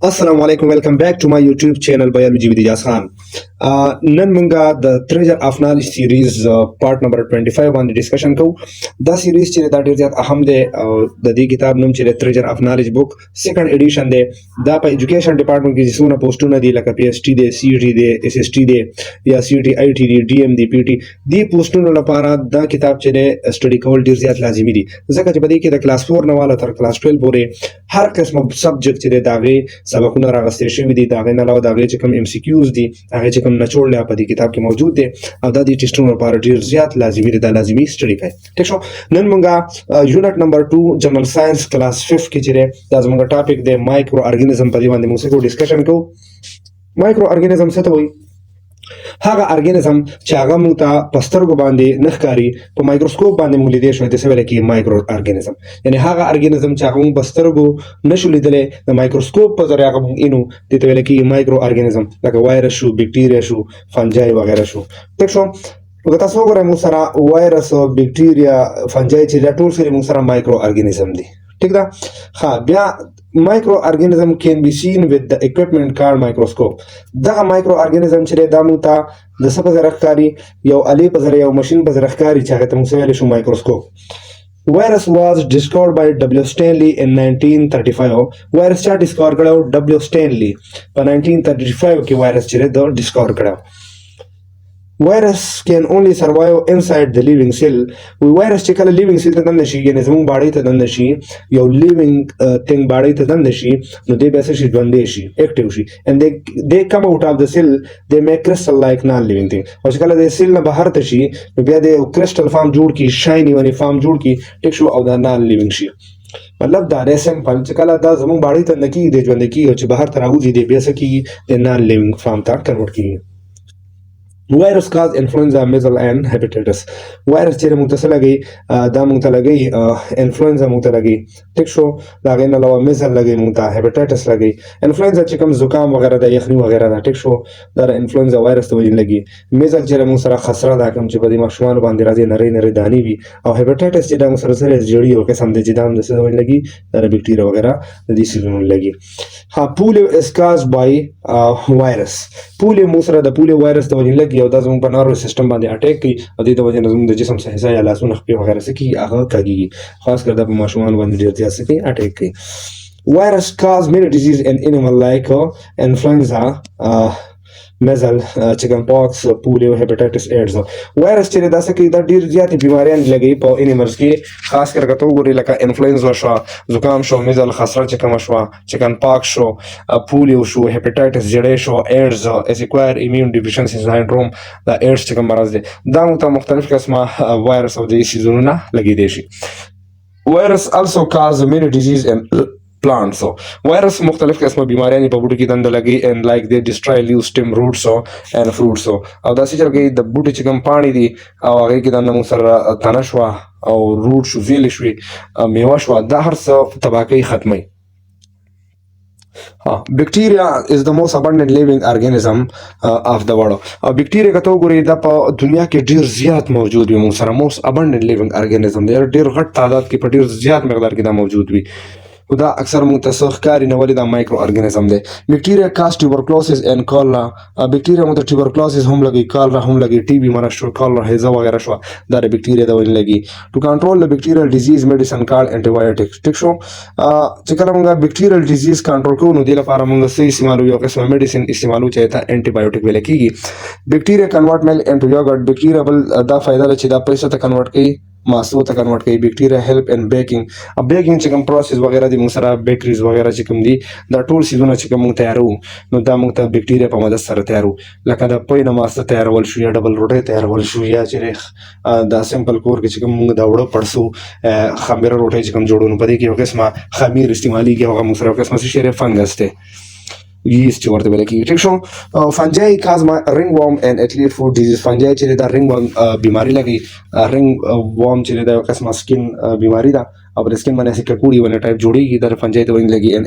Assalamualaikum, welcome back to my YouTube channel Biology with Ijaz Khan. نن مونږه د تریجر اف نالج سیریز پارت نمبر 25 باندې ډسکشن کوو. دا سیریز چې دا ډیر زیات اهم دی او د دې کتاب نوم چې تریجر اف نالج بک سیکنډ ایډیشن دی. دا په ایجوکیشن ډپارټمنټ کې څونه پوسټونه دي لکه پی ایچ ټی دی، سی ټی دی، اس اس ټی دی یا سی ټی آی ټی دی، ډی ایم دی، پی ټی دی پوسټونو لپاره دا کتاب چې دی سټډي کول ډیر زیات لازمي دي، ځکه چې په دې کې د کلاس 4 نه والا تر کلاس 12 پورې هر قسم سبجیکټ چې دی داغه سبقونه راغستې شوي دي، داغه نه علاوه داغه چې کوم ام سی کیوز دي هغه چې کوم نچوړ لا په دې کتاب کې موجود دي او دا د ټیسټونو لپاره ډیر زیات لازمي دي، دا لازمي سټډي کوي. ٹھیک شو. نن مونږه یونټ نمبر 2 جنرال ساينس کلاس 5 کې چې دا زموږ ټاپک دی مایکرو ارګانیزم، په دې باندې موږ څه ډسکشن کوو. مایکرو ارګانیزم څه ته وایي؟ هغه ارګانیزم چې هغه موږ ته په سترګو باندې نه ښکاري، په مایکروسکوپ باندې موږ لیدلی شوی، څه ویل کېږي مایکرو ارګانیزم. یعنې هغه ارګانیزم چې هغه موږ په سترګو نشو لیدلی، د مایکروسکوپ په ذریعه هغه موږ وینو، دې ته ویل کېږي مایکرو ارګانیزم، لکه وایرس شو، بیکټیریا شو، فنجای وغیره شو. ٹھیک شو. که تاسو وګورئ موږ سره وایرس، بیکټیریا، فنجای چې دا ټول سره موږ سره مایکرو ارګانیزم دي. ٹھیک ده. ها بیا microorganism can be seen with the equipment called microscope. دغه microorganism چې دا موږ ته د څه په ذریعه ښکاري؟ یو الې په ذریعه، یو ماشین په ذریعه ښکاري چې هغه ته موږ ویلی شو مایکروسکوپ. Virus was discovered by W. Stanley in 1935. وایرس چا ډسکور کړی؟ W. Stanley په 1935 کې وایرس چې دا ډسکور کړی. Virus can only survive inside the living cell. وایرس چې کله لیوینګ سیل ته دننه شي، یعنې زموږ باډۍ ته دننه شي، یو لیوینګ تھنګ باډۍ ته دننه شي، نو دی بیا څه شي؟ ژوندی شي، ایکټیو شي. and they come out of the cell, they make crystal like non living thing. او چې کله د سیل نه بهر ته شي نو بیا د کرسټل فارم جوړ کی، شایني ونی فارم جوړ کی. ټیک شو. او دا نان لیوینګ شي. مطلب دا دی سمپل چې کله دا زموږ باډۍ ته نه کېږي، دی ژوندی کېږي، او چې بهر ته راوځي دی بیا څه کېږي؟ د نان لیوینګ فارم ته کنورټ کېږي. وایرس کاز انفلوئنزا، میزل اینڈ هیپاټایټس. وایرس چې موږ ته څه لګي؟ دا موږ ته لګي انفلوئنزا موږ ته لګي. ټیک شو. د هغې نه علاوه میزل لګي موږ ته، هیپاټایټس لګي. انفلوئنزا چې کوم زکام وغیره ده، یخني وغیره ده، ټیک شو، دا د انفلوئنزا وایرس ته وجې لګي. میزل چې موږ سره خسره ده، کوم چې په دې ماشومانو باندې راځي، نرۍ نرۍ دانې وي. او هیپاټایټس چې دا موږ سره سره جړي یو قسم دی چې دا هم د څه ته وجې لګي؟ دا د بکټیریا وغیره د دې سیزونو لګي. ها پولیو از کاز بای وایرس. پولیو موږ سره د پولیو وایرس ته وجې لګي او دا زموږ په نارو سیستم باندې اٹیک کوي او دې د وجې نه زموږ د جسم څخه حصه یا لاسونه، خپې وغیره څه کېږي؟ هغه کږېږي. خاص کر دا په ماشومانو باندې ډېر زیات څه کوي؟ اٹیک کوي. وایرس کاز many disease in animal like influenza, میزل، چکن پاکس، پولیو، هیپاټایټس، ایډز. وایرس چې دا څه کوي؟ دا ډېر زیاتې بیماریان لګوي په انیملز کې. خاص کر که ته وګورې لکه انفلوئنزا شوه، زکام شو، میزل، خسره چې کومه شوه، چکن پاکس شو، پولیو شو، هیپاټایټس جړی شو، ایډز، اسکوایر ایمیون ډیفیشنسي ساینډروم، دا ایډز چې کوم مرض دی، دا موږ ته مختلف قسمه وایرس او دې سیزونونه لګېدی شي. وایرس also cause many disease in plants. وایرس مختلف قسمه بیماریان په بوټو کې دنده لګي and like they destroy leaves, stem, roots and fruits. او داسې چې لګي د بوټي چې کوم پاڼې دي او هغې کې دنده موږ سره تنه شوه او روټ شو، زیلې شوې، میوه شوه، دا هر څه تباه کوي، ختموي. بکټیریا is the most abundant living organism of the world. او بکټیریا که ته وګورې دا په دنیا کې ډېر زیات موجود وي موږ سره. most abundant living organism دی، ډېر غټ تعداد کې په ډېر زیات مقدار کې دا موجود وي. خو دا اکثر موږ ته څه ښکاري نه، ولې دا مایکرو ارګانیزم دی. بکټیریا کاز ټیوبرکلوسس اینډ کالرا. بکټیریا موږ ته ټیوبرکلوسس هم لګي، کالرا هم لګي، ټي بي مرض شو، کالرا هیزه وغیره شوه، دا د بکټیریا د وجې لګي. ټو کنټرول د بکټیریل ډیزیز میډیسن کارډ انټي بایوټیک. ټیک شو. چې کله موږ بکټیریل ډیزیز کنټرول کوو نو دې لپاره موږ څه استعمالو؟ یو قسمه میډیسن استعمالو چې ته انټي بایوټیک ویل کېږي. بکټیریا کنورټ میل انټو یوګرټ. بکټیریا بل دا فایده ده چې دا پیسو ته کنورټ کوي، ماسو ته کنورټ کوي. بکټیریا هیلپ ان بیکینګ. بیکینګ چې کوم پروسس وغیره دي موږ سره، بیکریز وغیره چې کوم دي، دا ټول سیزونه چې کوم موږ تیارو نو دا موږ ته بکټیریا په مدد سره تیارو. لکه د پوی نه ماسته تیارول شو، یا ډبل روټۍ تیارول شو، یا چې دا سمپل کور کې چې کوم موږ دا وړه پړسو، خمیره روټۍ چې کوم جوړو نو په دې کې یو قسمه خمیر استعمالېږي، هغه موږ سره یو قسمه څه شی دی؟ فنګس دی، yeast چې ورته ویل کېږي. ټیک شو. فنجای کاز رنګ وارم اینډ ایتلیټ فوډ ډیزیز. فنجای چې دا رنګ وارم بیماري لګي. رنګ وارم چې دا یو قسمه سکین بیماري ده او پر سکین باندې هسې ککوړي ونه ټایپ جوړېږي، دا فنجای ته ویل لګي. اینډ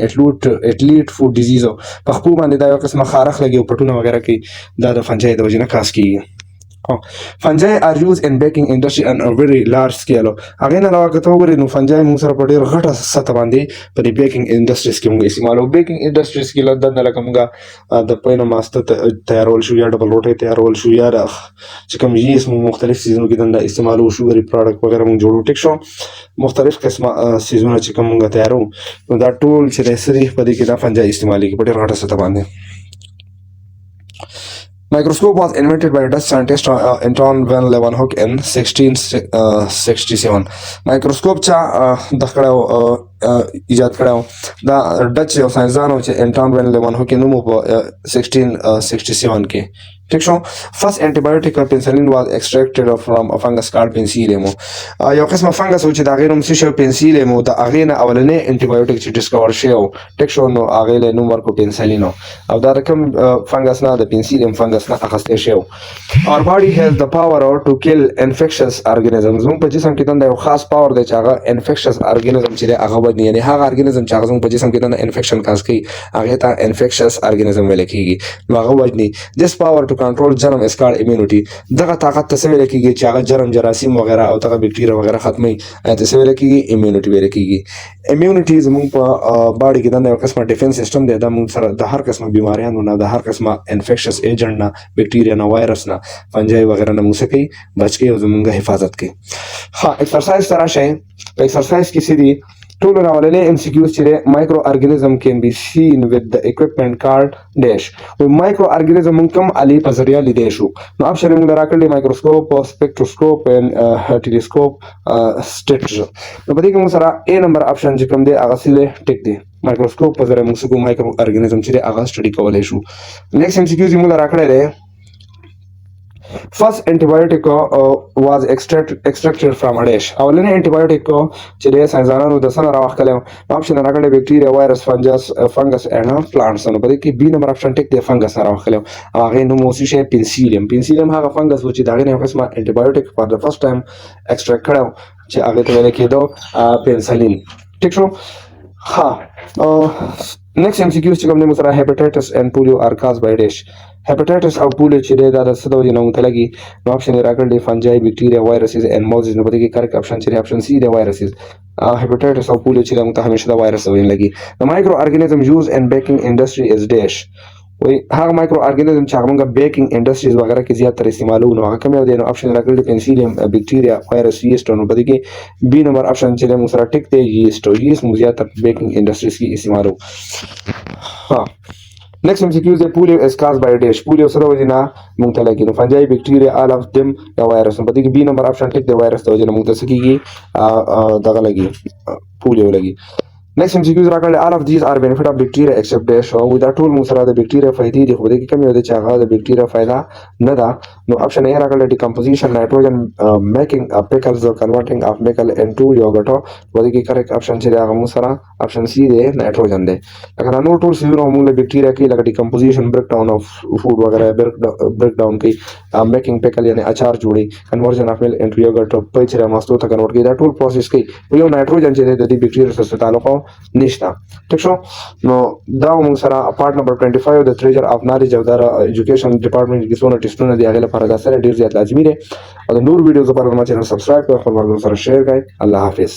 ایتلیټ فوډ ډیزیز، په خپو باندې دا یو قسمه خارښ لګي او پټونه وغیره کوي، دا د فنجای د وجې نه کاز کېږي. fungi are used in baking industry on a very large scale. هغه نه علاوه کته وګورئ نو fungi موږ سره په ډېر غټه سطح باندې په دې بیکینګ انډستریز کې موږ استعمالو. بیکینګ انډستریز کې لدن لکه موږ د پاینو ماسته تیارول شو یا ډبل روټي تیارول شو یا چې کوم یې مختلف سیزونو کې دنده استعمالو شوګري پروډکټ وغیرہ موږ جوړو. ټیک شو مختلف قسمه سیزونه چې کوم موږ تیارو نو دا ټول چې د سری په دې کې دا fungi استعمالي کې په ډېر غټه سطح باندې. Microscope was invented by Dutch scientist Anton van Leeuwenhoek in 1667. Microscope چا د کړو ایجاد کړو دا ډچ یو ساينسدانو چې انټون وان لیوانهوک نوم په 1667 کې. ٹھیک شو. فرست انټيبیوټیک پنسلین واز ایکسټریکټډ فرام ا فنګس کارډ پنسیلیمو. یو قسمه فنګس و چې دا غیر نوم شو پنسیلیمو د اغه نه اولنې انټيبیوټیک چې ډیسکور شو. ټیک شو نو اغه له نوم ورکو پنسلینو او دا رقم فنګس نه د پنسیلیم فنګس نه اخسته شو. اور باډي هاز د پاور ټو کیل انفیکشس ارګانیزمز. موږ په جسم کې د یو خاص پاور دی چې هغه انفیکشس ارګانیزم چې هغه یعنی هغه ارګانیزم چې هغه په جسم کې د انفیکشن کاز کوي هغه ته انفیکشس ارګانیزم ویل کیږي. نو هغه وجني this power to control germ is called immunity. دغه طاقت ته ویل کیږي چې هغه جرم جراثیم وغیرہ او دغه بکټیریا وغیرہ ختمي ته ویل کیږي immunity ویل کیږي. immunity زموږ په باډي کې د یو قسمه ډیفنس سیستم دی دا موږ سره د هر قسمه بیماریانو نه د هر قسمه انفیکشس ایجنټ نه بکټیریا نه وایرس نه فنجای وغیرہ نه موږ سکی بچ کې او زموږ حفاظت کوي. ها ایکسرسایز سره شي په ایکسرسایز کې سړي ټول راولنې ام سی کیوز چې مایکرو ارګانیزم کین بي سین وذ د اکوپمنٹ کارډ ډیش. و مایکرو ارګانیزم کوم علي په ذریعہ لیدې شو. نو اپشن موږ راکړل مایکروسکوپ او سپیکټروسکوپ ان ټیلیسکوپ سټیټ. نو په دې کې موږ سره ا نمبر اپشن چې کوم دی هغه سره ټیک دی. مایکروسکوپ په ذریعہ موږ څنګه مایکرو ارګانیزم چې هغه سټډي کولای شو. نیکسټ ام سی کیوز موږ راکړل دی first antibiotic was extracted from a dish. اولنې antibiotic چې د ساينسدانانو د سره راوخلم اپشن راغلی بکټیریا وایرس فنګس اند پلانټس. نو په دې کې بي نمبر اپشن ټیک دی فنګس راوخلم هغه نو موسی شي پنسیلیم. پنسیلیم هغه فنګس و چې دغه یو قسمه antibiotic for the first time extract کړو چې هغه ته ویل کېدو پنسلین. ٹھیک شو. ها next MCQ چې کوم نه سره hepatitis and polio are caused by dish. hepatitis او polio چې دا د څه ډول نه متلګي نو اپشن راکړل دی fungi bacteria viruses and mousses. نو په دې کې کریکټ اپشن چې اپشن سی دی viruses. hepatitis او polio چې موږ ته همیشه دا وایرس ویل لګي. the micro organism used in baking industry is dish. وای هغه مایکرو ارګانیزم چې هغه بیکینګ انډستریز وغیرہ کې زیات تر استعمالو نو هغه کوم دی. نو اپشن راکړل دی پنسیلیم بکټیریا وایرس ییست. نو په دې کې بي نمبر اپشن چې موږ سره ټیک دی ییست. ییست موږ زیات تر بیکینګ انډستریز کې استعمالو. ها next MCQ is polio is caused by a dish. polio سره وجنا موږ ته لګي نو fungi bacteria all of them یا وایرس. په دې کې بي نمبر اپشن ټیک دی وایرس ته وجنا موږ ته سکیږي دغه لګي polio لګي. next MCQ راکړل all of these are benefit of bacteria except dash. او دا ټول موږ سره د بکټیریا فائدې دي خو دې کې کم یو د چې هغه د بکټیریا فائدہ نه ده. نو اپشن یې راکړل decomposition nitrogen making pickles converting of pickle into yogurt. و دې کې کریکټ اپشن چې هغه موږ سره اپشن سی دی نایټروجن دی. لکه نو ټول سیزونه موږ له بکټیریا کې لکه decomposition break down of food وغیرہ break down کوي making pickle یعنی اچار جوړي conversion of milk into yogurt په چې ماستو ته کنورټ کوي دا ټول پروسس کوي. یو نایټروجن چې د دې بکټیریا سره تعلق نشته. ٹھیک شو. نو دا موږ سره پارت نمبر 25 د تریجر اف نالج او د ایجوکیشن ډپارټمنټ کې څونه ټیسټونه دی هغه لپاره دا سره ډیر زیات لازمي دی. او د نور ویډیوز لپاره ما چینل سبسکرایب کړئ خپل ورته سره شیر کړئ. الله حافظ.